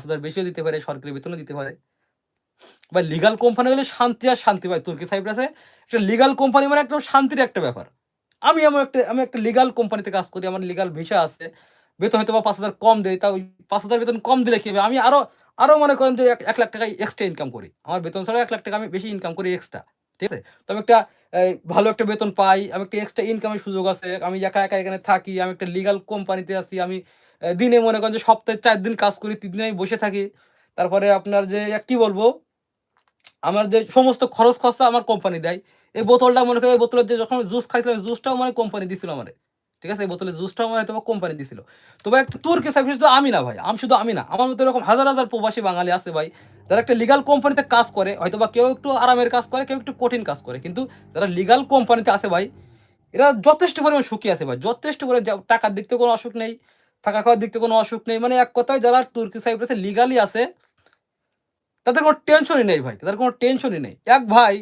5,000 বেশিও দিতে পারে, সরকারি বেতনও দিতে পারে। ভাই লিগাল কোম্পানি হলে শান্তি আর শান্তি ভাই। তুর্কি সাইপ্রাসে একটা লিগাল কোম্পানি মানে একদম শান্তির একটা ব্যাপার। আমি একটা লিগাল কোম্পানিতে কাজ করি। আমার লিগাল ভিসা আছে। বেতন হয়তোবা ৫,০০০ কম দেয়। তাও ওই ৫,০০০ বেতন কম দিলে কি হবে? আমি আরো মনে করেন যে ৳১,০০,০০০ এক্সট্রা ইনকাম করি। আমার বেতন ছাড়া ৳১,০০,০০০ আমি বেশি ইনকাম করি এক্সট্রা। ঠিক আছে? তো আমি একটা ভালো একটা বেতন পাই। আমি একটা এক্সট্রা ইনকামের সুযোগ আছে। আমি একা এখানে থাকি। আমি একটা লিগাল কোম্পানিতে আছি। আমি দিনে মনে করেন যে সপ্তাহে ৪ দিন কাজ করি, ৩ দিন আমি বসে থাকি। তারপরে আপনার যে কি বলবো? আমার যে সমস্ত খরচ খরচা আমার কোম্পানি দেয়। এই বোতলটা মনে করেন এই বোতলের যে যখন জুস খাইছিলাম, জুসটাও মানে কোম্পানি দিছিল আমারে। ঠিক আছে? এই বোতলের জুসটাও মানে হয়তোবা কোম্পানি দিছিল। তো ভাই একটা তুর্কি সার্ভিস শুধু আমি না ভাই। শুধু আমি না। আমার মতো এরকম হাজার প্রবাসী বাঙালি আছে ভাই। যারা একটা লিগাল কোম্পানিতে কাজ করে, হয়তোবা কেউ একটু আরামের কাজ করে, কেউ একটু কঠিন কাজ করে। কিন্তু যারা লিগাল কোম্পানিতে আছে ভাই, এরা যথেষ্ট পরিমাণ সুখী আছে ভাই। যথেষ্ট পরিমাণ টাকার দিক থেকে কোনো অসুখ নেই, থাকা খাওয়ার দিক থেকে কোনো অসুখ নেই। মানে এক কথায় যারা তুর্কি সাইপ্রাসে লিগালি আছে তাদের কোনো টেনশনই নেই ভাই। তাদের কোনো টেনশনই নেই। এক ভাই